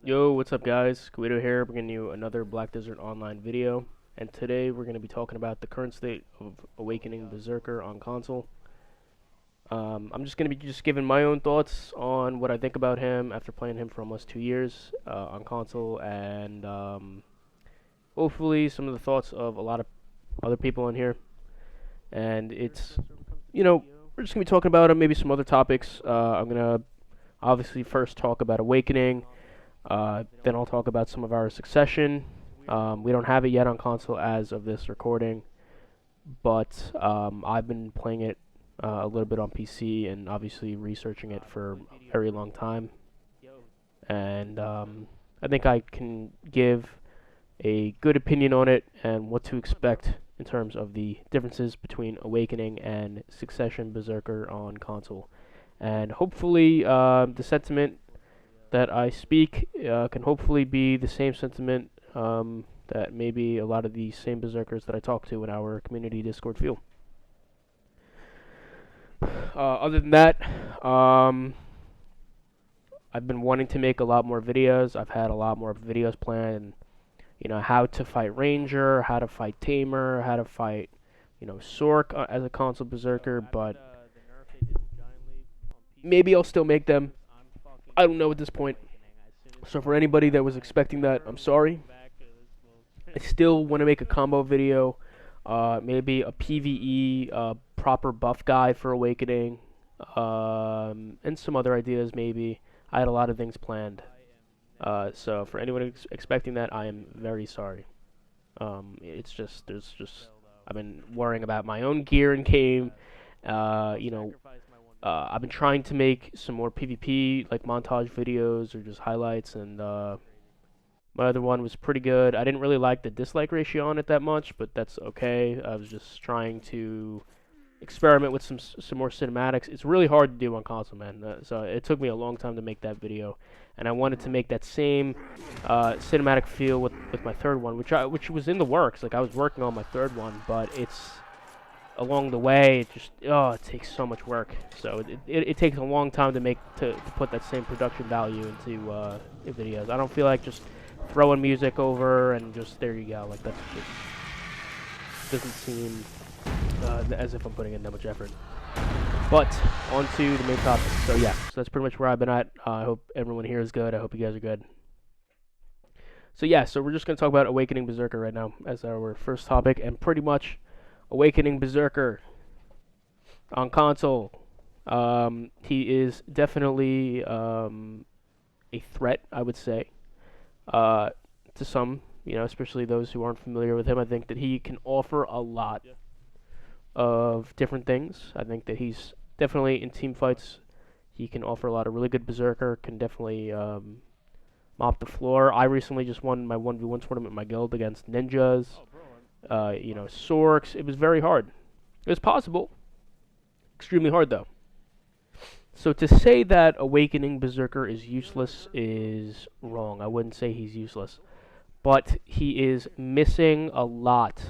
Yo, what's up guys? Guido here, bringing you another Black Desert Online video. And today we're going to be talking about the current state of Awakening Berserker on console. I'm just going to be giving my own thoughts on what I think about him after playing him for almost 2 years on console, and hopefully some of the thoughts of a lot of other people in here. And it's, we're just going to be talking about him, maybe some other topics. I'm going to obviously first talk about Awakening. Then I'll talk about some of our Succession. We don't have it yet on console as of this recording, but I've been playing it a little bit on PC and obviously researching it for a very long time. And I think I can give a good opinion on it and what to expect in terms of the differences between Awakening and Succession Berserker on console. And hopefully the sentiment that I speak can hopefully be the same sentiment that maybe a lot of the same berserkers that I talk to in our community Discord feel. Other than that, I've been wanting to make a lot more videos. I've had a lot more videos planned. How to fight Ranger, how to fight Tamer, how to fight, Sork as a console berserker, but maybe I'll still make them. I don't know at this point. So for anybody that was expecting that, I'm sorry. I still want to make a combo video, maybe a PvE proper buff guide for Awakening, and some other ideas maybe. I had a lot of things planned. So for anyone expecting that, I am very sorry. I've been worrying about my own gear and game. I've been trying to make some more PvP, like montage videos or just highlights, and my other one was pretty good. I didn't really like the dislike ratio on it that much, but that's okay. I was just trying to experiment with some more cinematics. It's really hard to do on console, man. So it took me a long time to make that video, and I wanted to make that same cinematic feel with my third one, which was in the works. Like I was working on my third one, but it's along the way, it takes so much work. So it takes a long time to put that same production value into videos. I don't feel like just throwing music over and just there you go. Like that just doesn't seem as if I'm putting in that much effort. But on to the main topic. So yeah, so that's pretty much where I've been at. I hope everyone here is good. I hope you guys are good. So yeah, so we're just going to talk about Awakening Berserker right now as our first topic, and pretty much Awakening Berserker on console. He is definitely a threat, I would say, to some, especially those who aren't familiar with him. I think that he can offer a lot of different things. I think that he's definitely in team fights. He can offer a lot of really good berserker. Can definitely mop the floor. I recently just won my 1v1 tournament in my guild against ninjas. Sorks. It was very hard. It was possible. Extremely hard, though. So to say that Awakening Berserker is useless is wrong. I wouldn't say he's useless. But he is missing a lot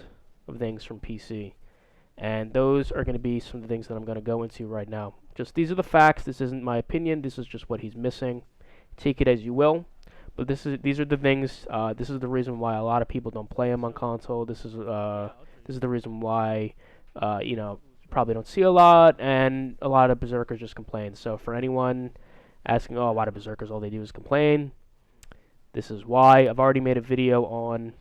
of things from PC. And those are going to be some of the things that I'm going to go into right now. Just these are the facts. This isn't my opinion. This is just what he's missing. Take it as you will. But these are the things. This is the reason why a lot of people don't play him on console. This is the reason why you probably don't see a lot, and a lot of berserkers just complain. So for anyone asking, oh, why do berserkers all they do is complain? This is why. I've already made a video on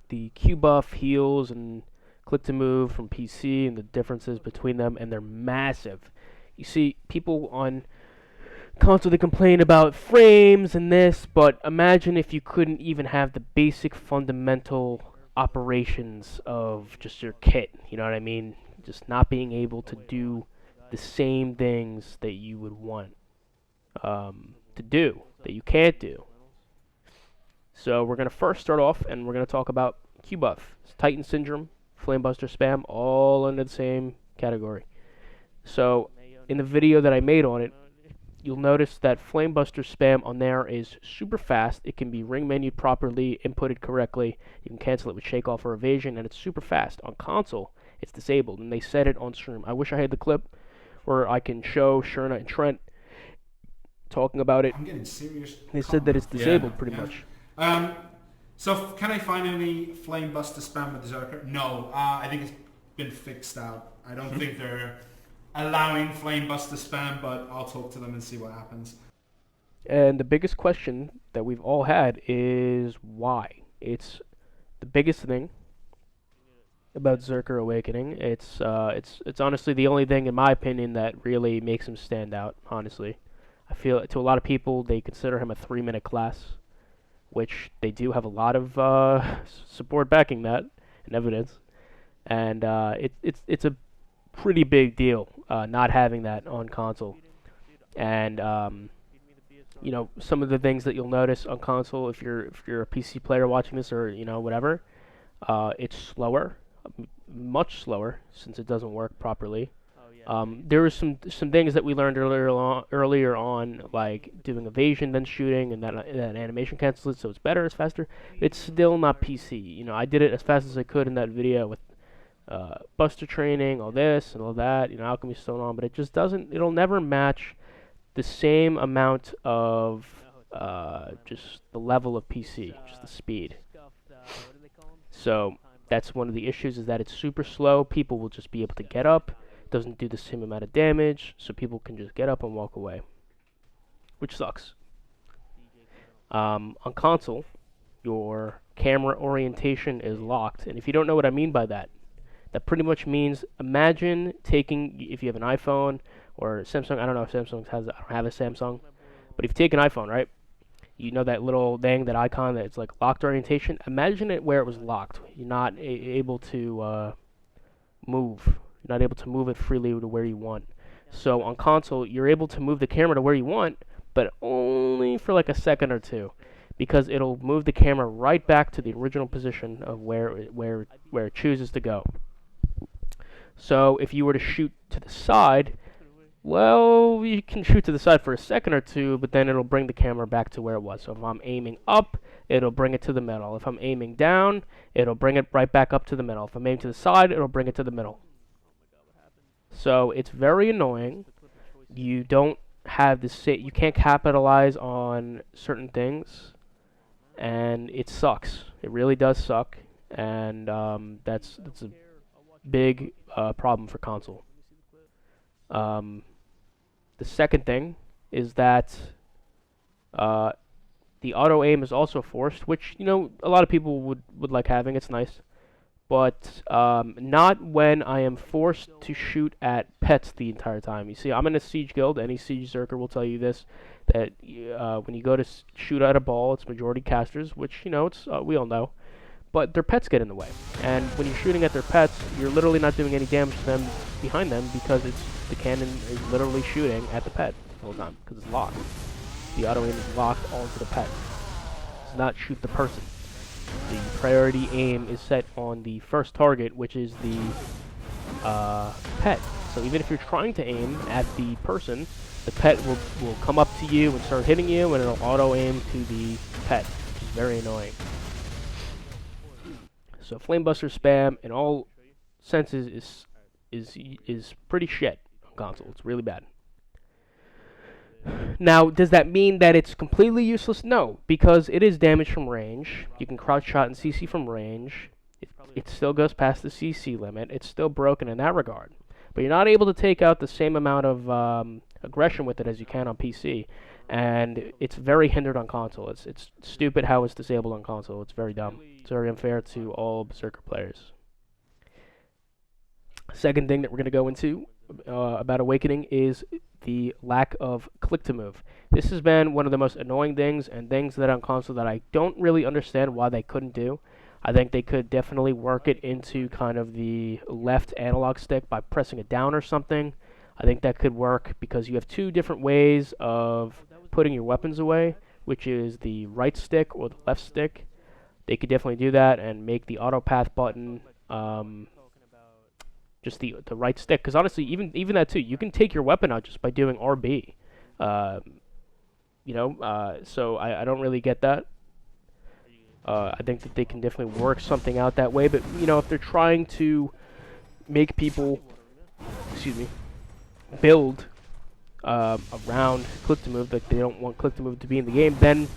the Q buff, heals, and click to move from PC and the differences between them, and they're massive. You see, people on console, they complain about frames and this, but imagine if you couldn't even have the basic fundamental operations of just your kit, you know what I mean? Just not being able to do the same things that you would want to do, that you can't do. So we're going to first start off, and we're going to talk about Q buff. It's Titan Syndrome, Flamebuster Spam, all under the same category. So in the video that I made on it, you'll notice that Flamebuster Spam on there is super fast. It can be ring menued properly, inputted correctly. You can cancel it with shake off or evasion, and it's super fast. On console, it's disabled, and they said it on stream. I wish I had the clip where I can show Sherna and Trent talking about it. I'm getting serious. They said that it's Yeah, disabled pretty yeah. much. So can I find any flame buster spam with Zerker? No, I think it's been fixed out. I don't think they're allowing flame buster spam, but I'll talk to them and see what happens. And the biggest question that we've all had is why. It's the biggest thing about Zerker Awakening. It's honestly the only thing, in my opinion, that really makes him stand out. Honestly, I feel to a lot of people they consider him a 3-minute class, which they do have a lot of support backing that and evidence, and it's a pretty big deal not having that on console. And some of the things that you'll notice on console if you're a PC player watching this or whatever, it's slower, much slower since it doesn't work properly. There were some things that we learned earlier on, like doing evasion then shooting, and that animation cancels it, so it's better, it's faster. It's still not PC. I did it as fast as I could in that video with Buster training, all this and all that. Alchemy Stone on, but it just doesn't. It'll never match the same amount of just the level of PC, just the speed. So that's one of the issues, is that it's super slow. People will just be able to get up. It doesn't do the same amount of damage, so people can just get up and walk away, which sucks. On console, your camera orientation is locked, and if you don't know what I mean by that, that pretty much means, imagine taking, if you have an iPhone or Samsung, I don't know if Samsung has, I don't have a Samsung, but if you take an iPhone, right, that little thing, that icon that's like locked orientation, imagine it where it was locked. You're not able to move. You're not able to move it freely to where you want. So on console, you're able to move the camera to where you want, but only for like a second or two, because it'll move the camera right back to the original position of where it chooses to go. So if you were to shoot to the side, well, you can shoot to the side for a second or two, but then it'll bring the camera back to where it was. So if I'm aiming up, it'll bring it to the middle. If I'm aiming down, it'll bring it right back up to the middle. If I'm aiming to the side, it'll bring it to the middle. So it's very annoying. You don't have you can't capitalize on certain things, and it sucks. It really does suck, and that's a big problem for console. The second thing is that the auto aim is also forced, which a lot of people would like having. It's nice, but not when I am forced to shoot at pets the entire time. You see, I'm in a siege guild. Any siege zerker will tell you this, that when you go to shoot at a ball, it's majority casters, which it's we all know. But their pets get in the way, and when you're shooting at their pets, you're literally not doing any damage to them behind them, because the cannon is literally shooting at the pet the whole time, because it's locked. The auto aim is locked onto the pet. It does not shoot the person. The priority aim is set on the first target, which is the pet. So even if you're trying to aim at the person, the pet will come up to you and start hitting you, and it'll auto aim to the pet, which is very annoying. So Flamebuster spam in all senses is pretty shit on console. It's really bad. Now, does that mean that it's completely useless? No, because it is damage from range. You can crouch shot and CC from range. It still goes past the CC limit. It's still broken in that regard. But you're not able to take out the same amount of aggression with it as you can on PC. And it's very hindered on console. It's stupid how it's disabled on console. It's very dumb. It's very unfair to all Berserker players. Second thing that we're going to go into about Awakening is the lack of click to move. This has been one of the most annoying things, and things that on console that I don't really understand why they couldn't do. I think they could definitely work it into kind of the left analog stick by pressing it down or something. I think that could work, because you have two different ways of putting your weapons away, which is the right stick or the left stick. They could definitely do that and make the auto path button just the right stick. Because honestly, even that too, you can take your weapon out just by doing RB. So I don't really get that. I think that they can definitely work something out that way. But if they're trying to make people, build around click to move, like they don't want click to move to be in the game, then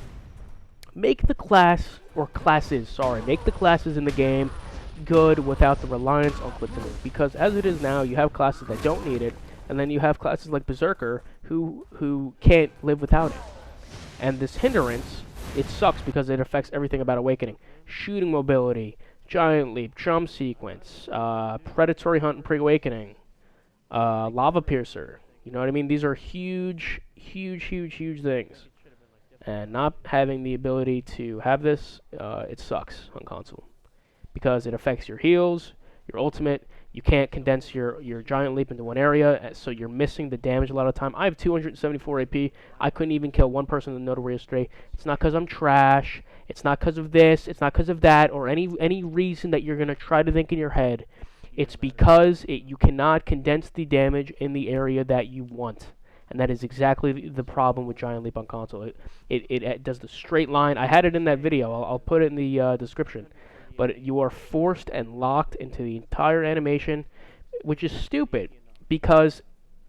make the class, or classes, sorry, make the classes in the game good without the reliance on click to move. Because as it is now, you have classes that don't need it, and then you have classes like Berserker who can't live without it. And this hindrance, it sucks because it affects everything about Awakening. Shooting mobility, giant leap, jump sequence, predatory hunt and pre-awakening, lava piercer. You know what I mean? These are huge, huge, huge, huge things. And not having the ability to have this, it sucks on console. Because it affects your heals, your ultimate. You can't condense your giant leap into one area, so you're missing the damage a lot of the time. I have 274 AP. I couldn't even kill one person in the Notary yesterday. It's not because I'm trash. It's not because of this. It's not because of that, or any reason that you're going to try to think in your head. It's because you cannot condense the damage in the area that you want. And that is exactly the problem with Giant Leap on console. It does the straight line. I had it in that video. I'll put it in the description. But you are forced and locked into the entire animation, which is stupid because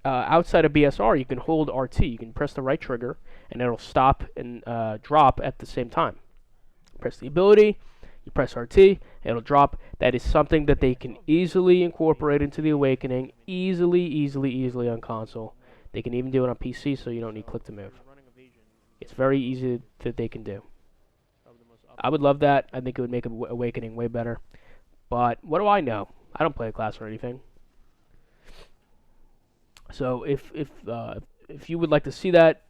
outside of BSR, you can hold RT. You can press the right trigger, and it'll stop and drop at the same time. Press the ability, you press RT, it'll drop. That is something that they can easily incorporate into the Awakening, easily on console. They can even do it on PC, so you don't need click to move. It's very easy that they can do. I would love that. I think it would make Awakening way better. But what do I know? I don't play a class or anything. So if you would like to see that,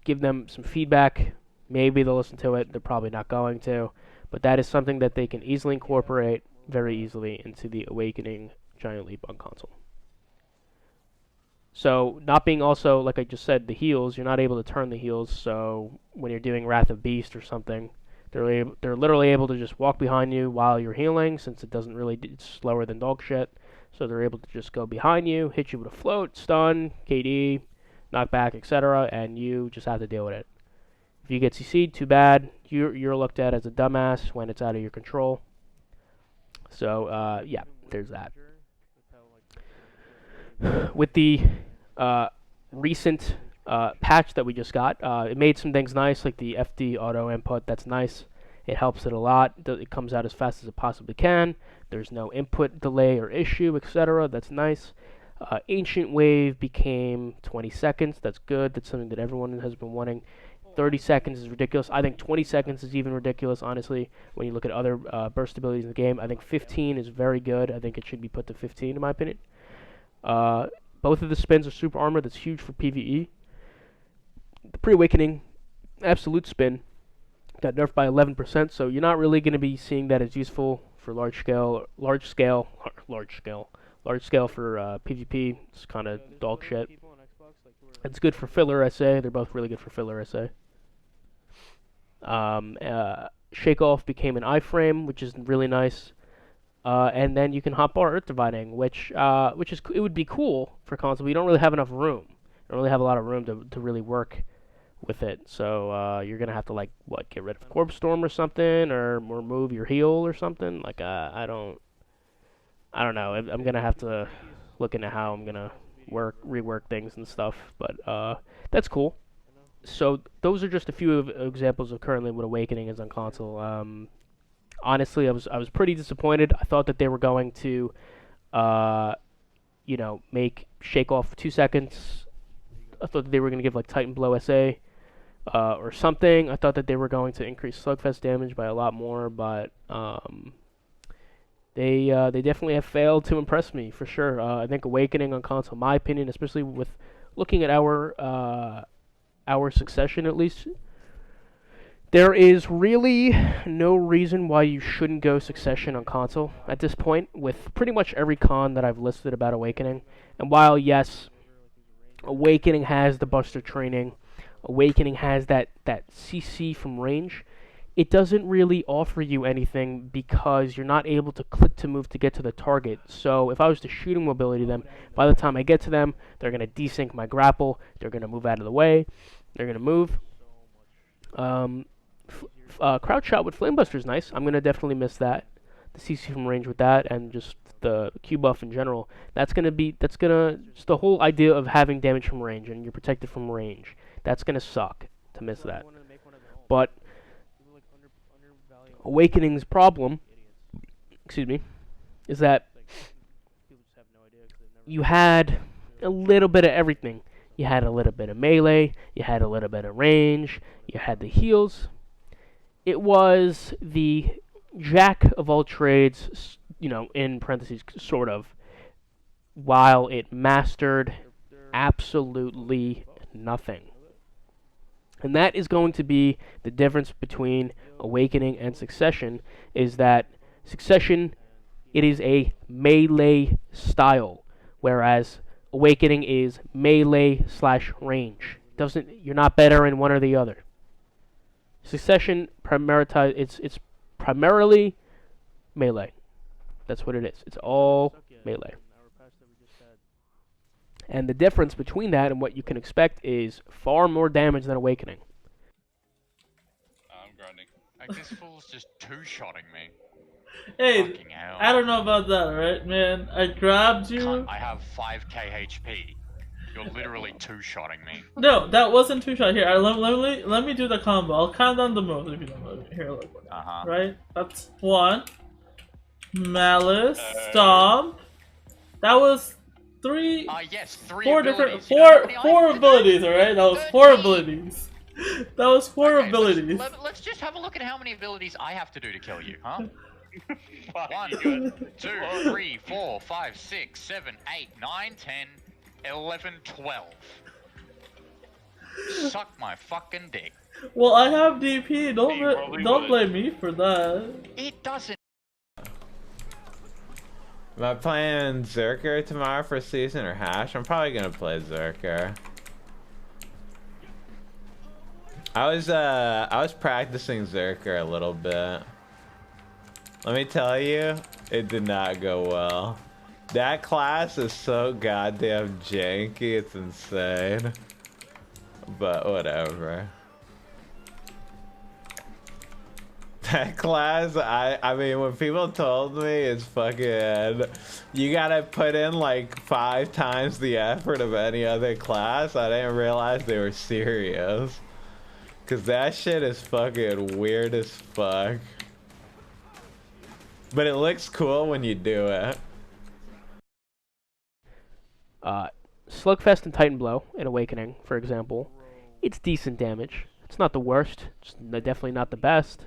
give them some feedback. Maybe they'll listen to it. They're probably not going to. But that is something that they can easily incorporate very easily into the Awakening Giant Leap on console. So, not being also, like I just said, the heals, you're not able to turn the heals. So, when you're doing Wrath of Beast or something, they're literally able to just walk behind you while you're healing, since it doesn't really, it's slower than dog shit. So they're able to just go behind you, hit you with a float, stun, KD, knockback, etc., and you just have to deal with it. If you get CC'd, too bad. You're looked at as a dumbass when it's out of your control. So, yeah, there's that. With the recent patch that we just got, it made some things nice, like the FD auto input. That's nice. It helps it a lot. It comes out as fast as it possibly can. There's no input delay or issue, etc. That's nice. Ancient Wave became 20 seconds. That's good. That's something that everyone has been wanting. 30 seconds is ridiculous. I think 20 seconds is even ridiculous, honestly, when you look at other burst abilities in the game. I think 15 is very good. I think it should be put to 15, in my opinion. Both of the spins are super armor. That's huge for PvE. The pre-awakening absolute spin got nerfed by 11%, so you're not really going to be seeing that as useful for large scale for PvP. It's kind of dog shit. It's good for filler SA. They're both really good for filler SA. Shake Off became an iframe, which is really nice. And then you can hotbar Earth Dividing, which is it would be cool for console. But you don't really have enough room. You don't really have a lot of room to really work with it. So you're gonna have to get rid of Corpse Storm or something, or remove your heal or something. I don't know. I'm gonna have to look into how I'm gonna rework things and stuff. But that's cool. So those are just a few examples of currently what Awakening is on console. Honestly, I was pretty disappointed. I thought that they were going to, make Shake Off 2 seconds. I thought that they were going to give Titan Blow SA or something. I thought that they were going to increase Slugfest damage by a lot more, but they definitely have failed to impress me for sure. I think Awakening on console, in my opinion, especially with looking at our succession at least. There is really no reason why you shouldn't go Succession on console at this point, with pretty much every con that I've listed about Awakening. And while, yes, Awakening has the Buster training, Awakening has that CC from range, it doesn't really offer you anything because you're not able to click to move to get to the target. So if I was to shooting mobility them, by the time I get to them, they're going to desync my grapple, they're going to move out of the way, they're going to move. Crouch shot with Flamebuster is nice. I'm going to definitely miss that. The CC from range with that, and just the Q buff in general, that's gonna just the whole idea of having damage from range and you're protected from range. That's gonna suck to miss that. But Awakening's problem, excuse me, is that you had a little bit of everything. You had a little bit of melee, you had a little bit of range, you had the heals. It was the jack of all trades, in parentheses, sort of, while it mastered absolutely nothing. And that is going to be the difference between Awakening and Succession, is that Succession, it is a melee style, whereas Awakening is melee slash range. You're not better in one or the other. Succession it's primarily melee. That's what it is. It's all melee. And the difference between that and what you can expect is far more damage than Awakening. I'm grinding. Like, this fool's just two-shotting me. Hey, Fucking hell. I don't know about that, right, man? I grabbed you. Cunt, I have 5k HP. You're literally two-shotting me. No, that wasn't two shot. Here, let me do the combo. I'll count down the moves if you don't know. Here, look. Right? That's one. Malice, Stomp. That was three. Yes, four different four abilities. All right, that was 4 abilities. That was four abilities. Let's just have a look at how many abilities I have to do to kill you, huh? 1, 2, 3, 4, 5, 6, 7, 8, 9, 10, 11, 12. Suck my fucking dick. Well, I have DP. Don't blame me for that. It doesn't. Am I playing Zerker tomorrow for season or Hash? I'm probably gonna play Zerker. I was practicing Zerker a little bit. Let me tell you, it did not go well. That class is so goddamn janky, it's insane. But whatever. That class, I mean, when people told me it's fucking, you gotta put in like 5 times the effort of any other class, I didn't realize they were serious. Cause that shit is fucking weird as fuck. But it looks cool when you do it. Slugfest and Titan Blow in Awakening, for example, it's decent damage. It's not the worst. It's definitely not the best.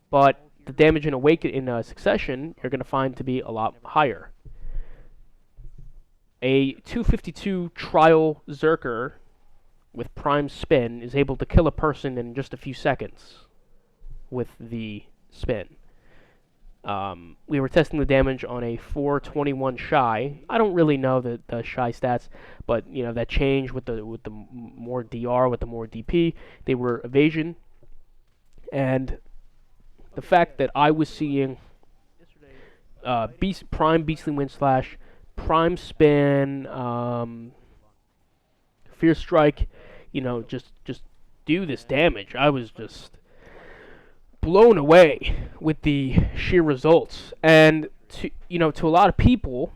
But the damage in Succession, you're going to find to be a lot higher. A 252 Trial Zerker with Prime Spin is able to kill a person in just a few seconds with the spin. We were testing the damage on a 421 Shy. I don't really know the Shy stats, but that change with the more DR, with the more DP, they were evasion, and the fact that I was seeing Prime Beastly Wind Slash, Prime Spin, Fierce Strike, just do this damage. I was just blown away with the sheer results. And to a lot of people,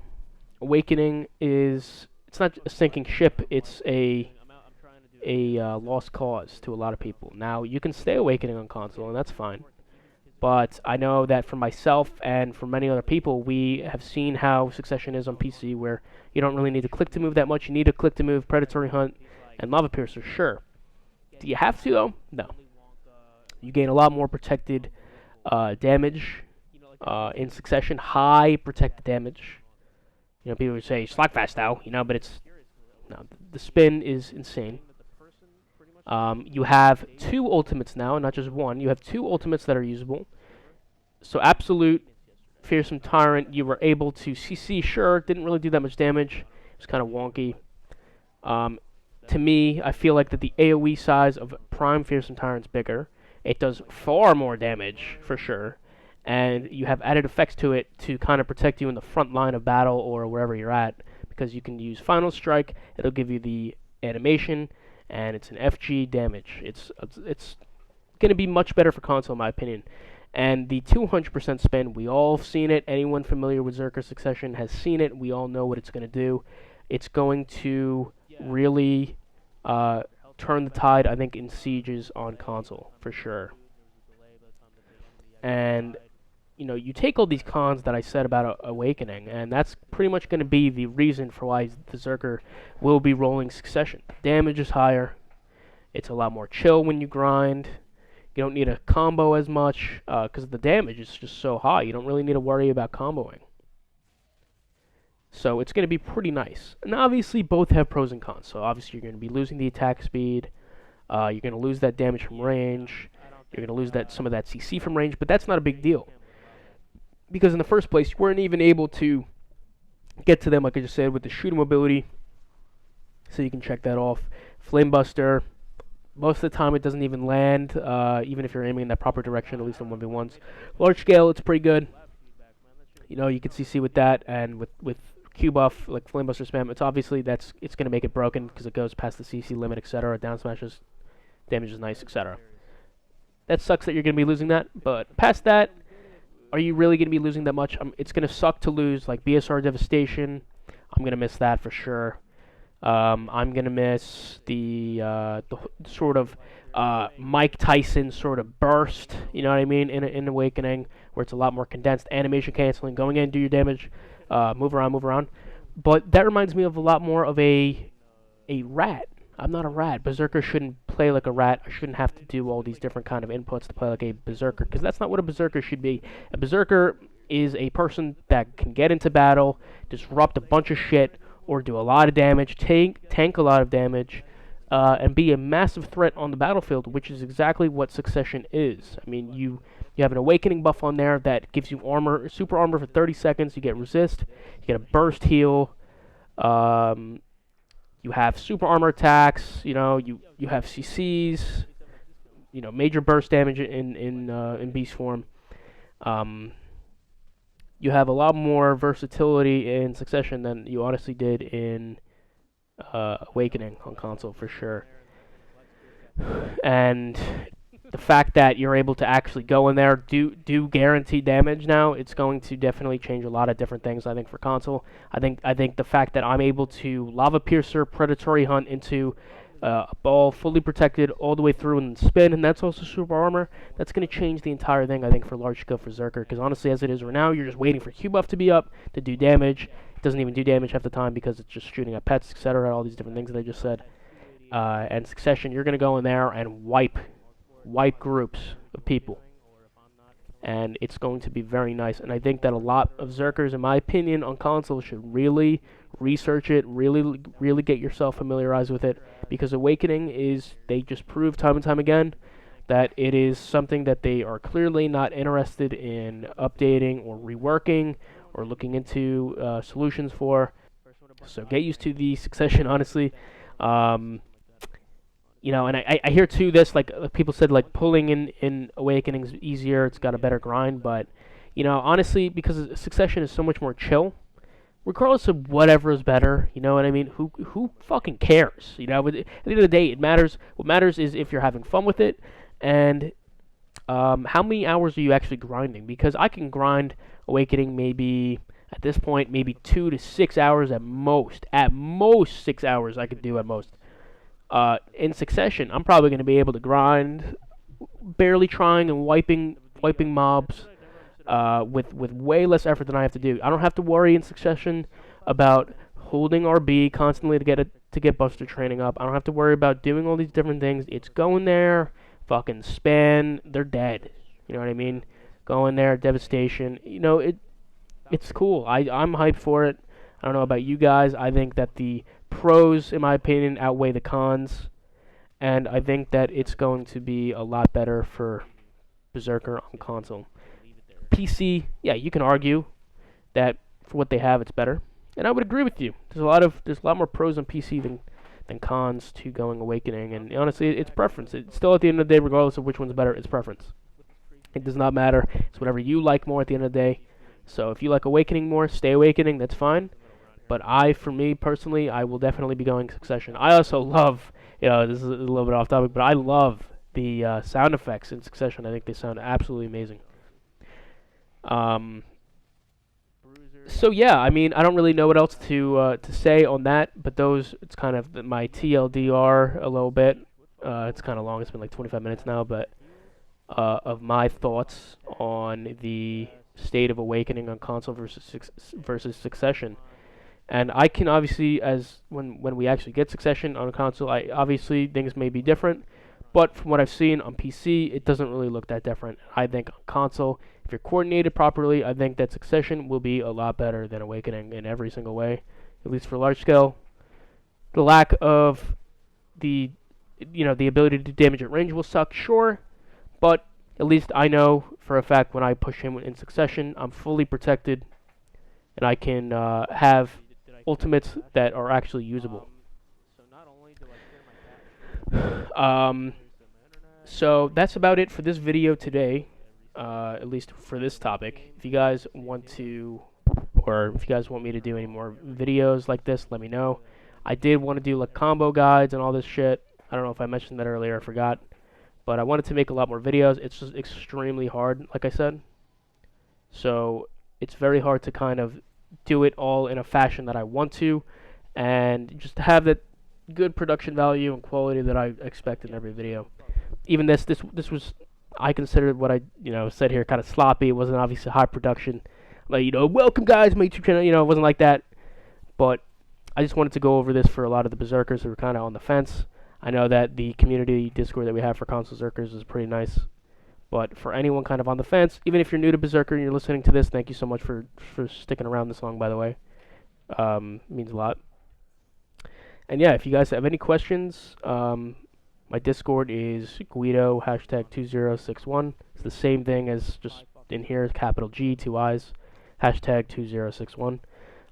Awakening it's not a sinking ship, it's a lost cause to a lot of people. Now, you can stay Awakening on console, and that's fine. But I know that for myself and for many other people, we have seen how Succession is on PC, where you don't really need to click to move that much. You need to click to move Predatory Hunt and Lava Piercer, sure. Do you have to, though? No. You gain a lot more protected damage in Succession, high protected damage. People would say Slugfest now, but the spin is insane. You have 2 ultimates now, not just 1. You have 2 ultimates that are usable. So Absolute, Fearsome Tyrant, you were able to CC, sure, didn't really do that much damage. It was kind of wonky. To me, I feel like that the AoE size of Prime Fearsome Tyrant's bigger. It does far more damage, for sure. And you have added effects to it to kind of protect you in the front line of battle or wherever you're at. Because you can use Final Strike, it'll give you the animation, and it's an FG damage. It's going to be much better for console, in my opinion. And the 200% spin, we all have seen it. Anyone familiar with Zerker Succession has seen it. We all know what it's going to do. It's going to really turn the tide, I think, in sieges on console, for sure. And, you know, you take all these cons that I said about Awakening, and that's pretty much going to be the reason for why the Zerker will be rolling Succession. Damage is higher. It's a lot more chill when you grind. You don't need a combo as much because the damage is just so high. You don't really need to worry about comboing. So it's going to be pretty nice. And obviously both have pros and cons. So obviously you're going to be losing the attack speed. You're going to lose that damage from range. You're going to lose some of that CC from range. But that's not a big deal. Because in the first place, you weren't even able to get to them, like I just said, with the shooting mobility. So you can check that off. Flamebuster. Most of the time it doesn't even land, even if you're aiming in that proper direction, at least on 1v1s. Large scale, it's pretty good. You know, you can CC with that, and with Q buff, like Flamebuster spam, it's obviously, it's going to make it broken, because it goes past the CC limit, etc. Down smashes, damage is nice, etc. That sucks that you're going to be losing that, but past that, are you really going to be losing that much? It's going to suck to lose, like BSR Devastation. I'm going to miss that for sure. I'm going to miss the sort of Mike Tyson sort of burst, you know what I mean, in Awakening, where it's a lot more condensed, animation canceling, going in, do your damage, move around. But that reminds me of a lot more of a rat. I'm not a rat. Berserker shouldn't play like a rat. I shouldn't have to do all these different kind of inputs to play like a Berserker, because that's not what a Berserker should be. A Berserker is a person that can get into battle, disrupt a bunch of shit, or do a lot of damage, tank a lot of damage, and be a massive threat on the battlefield, which is exactly what Succession is. I mean, you have an Awakening buff on there that gives you armor, super armor for 30 seconds, you get resist, you get a burst heal, you have super armor attacks, you know, you have CCs, you know, major burst damage in beast form. You have a lot more versatility in Succession than you honestly did in Awakening on console, for sure. And the fact that you're able to actually go in there, do guaranteed damage now, it's going to definitely change a lot of different things, I think, for console. I think the fact that I'm able to Lava Piercer, Predatory Hunt into a ball fully protected all the way through and spin, and that's also super armor, that's going to change the entire thing, I think, for large scale for Zerker, because honestly, as it is right now, you're just waiting for Q buff to be up to do damage. It doesn't even do damage half the time because it's just shooting at pets, etc., all these different things that I just said. And Succession, you're going to go in there and wipe groups of people, and it's going to be very nice. And I think that a lot of Zerkers, in my opinion, on console should really research it, really get yourself familiarized with it, because Awakening they just prove time and time again that it is something that they are clearly not interested in updating or reworking or looking into solutions for. So get used to the Succession, honestly. You know, and I hear too this, like people said, like pulling in Awakening's easier, it's got a better grind, but, you know, honestly, because Succession is so much more chill, regardless of whatever is better, you know what I mean? Who fucking cares? You know, at the end of the day, it matters. What matters is if you're having fun with it, and how many hours are you actually grinding? Because I can grind Awakening maybe at this point, maybe 2 to 6 hours at most. At most 6 hours I could do at most. In Succession, I'm probably going to be able to grind, barely trying and wiping mobs with way less effort than I have to do. I don't have to worry in Succession about holding RB constantly to get Buster training up. I don't have to worry about doing all these different things. It's going there, fucking spam, they're dead. You know what I mean? Go in there, devastation. You know, it's cool. I'm hyped for it. I don't know about you guys. I think that the pros, in my opinion, outweigh the cons, and I think that it's going to be a lot better for Berserker on console. PC, yeah, you can argue that for what they have, it's better, and I would agree with you. There's a lot more pros on PC than cons to going Awakening, and honestly, it's preference. It's still, at the end of the day, regardless of which one's better, it's preference. It does not matter. It's whatever you like more at the end of the day. So if you like Awakening more, stay Awakening. That's fine. But for me personally, I will definitely be going Succession. I also love, you know, this is a little bit off topic, but I love the sound effects in Succession. I think they sound absolutely amazing. Um, so yeah, I mean, I don't really know what else to say on that, but those, it's kind of my TLDR a little bit. It's kind of long. It's been like 25 minutes now, but of my thoughts on the State of Awakening on console versus Succession. And I can obviously, as when we actually get Succession on a console, I obviously things may be different, but from what I've seen on PC, it doesn't really look that different. I think on console, if you're coordinated properly, I think that Succession will be a lot better than Awakening in every single way, at least for large scale. The lack of the the ability to do damage at range will suck, sure, but at least I know for a fact when I push him in Succession, I'm fully protected, and I can have ultimates that are actually usable. So that's about it for this video today, at least for this topic. If you guys want to, or if you guys want me to do any more videos like this, let me know. I did want to do like combo guides and all this shit. I don't know if I mentioned that earlier, I forgot. But I wanted to make a lot more videos. It's just extremely hard, like I said. So it's very hard to kind of do it all in a fashion that I want to, and just have that good production value and quality that I expect in every video. Even this was, I considered what I said here kind of sloppy. It wasn't obviously high production, like welcome guys to my YouTube channel. It wasn't like that. But I just wanted to go over this for a lot of the berserkers who were kind of on the fence. I know that the community Discord that we have for console berserkers is pretty nice. But for anyone kind of on the fence, even if you're new to Berserker and you're listening to this, thank you so much for sticking around this long, by the way. Means a lot. And yeah, if you guys have any questions, my Discord is Guido #2061. It's the same thing as just in here, capital G, 2 I's, #2061.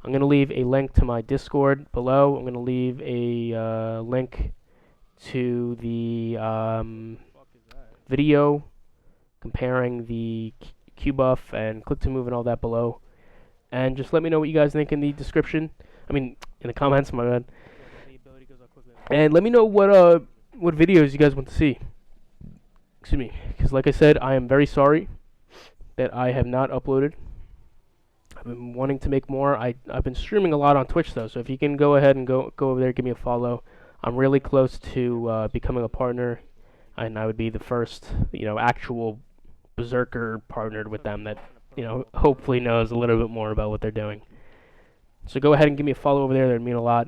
I'm going to leave a link to my Discord below. I'm going to leave a link to the video comparing the Q-Buff and click-to-move and all that below. And just let me know what you guys think in the description. I mean, in the comments, my bad. And let me know what videos you guys want to see. Excuse me. Because like I said, I am very sorry that I have not uploaded. I've been wanting to make more. I've been streaming a lot on Twitch, though. So if you can go ahead and go over there, give me a follow. I'm really close to becoming a partner. And I would be the first, actual berserker partnered with them that, hopefully knows a little bit more about what they're doing. So go ahead and give me a follow over there. That would mean a lot.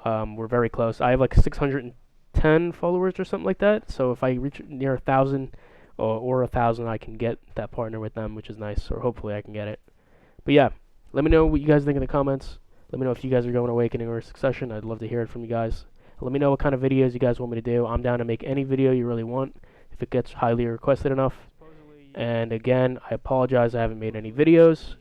We're very close. I have like 610 followers or something like that. So if I reach near 1,000 or 1,000, I can get that partner with them, which is nice. Or hopefully I can get it. But yeah, let me know what you guys think in the comments. Let me know if you guys are going Awakening or Succession. I'd love to hear it from you guys. Let me know what kind of videos you guys want me to do. I'm down to make any video you really want if it gets highly requested enough. And again, I apologize I haven't made any videos.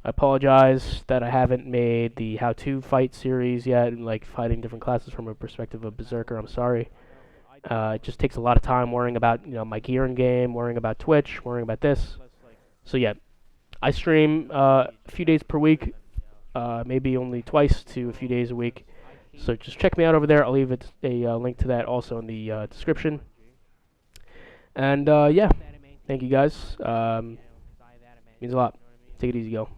I apologize that I haven't made the how-to fight series yet, like fighting different classes from a perspective of Berserker. I'm sorry. It just takes a lot of time worrying about my gear in game, worrying about Twitch, worrying about this. So yeah, I stream a few days per week, maybe only twice to a few days a week. So just check me out over there. I'll leave a link to that also in the description. And yeah, thank you guys. Means a lot. Take it easy, go.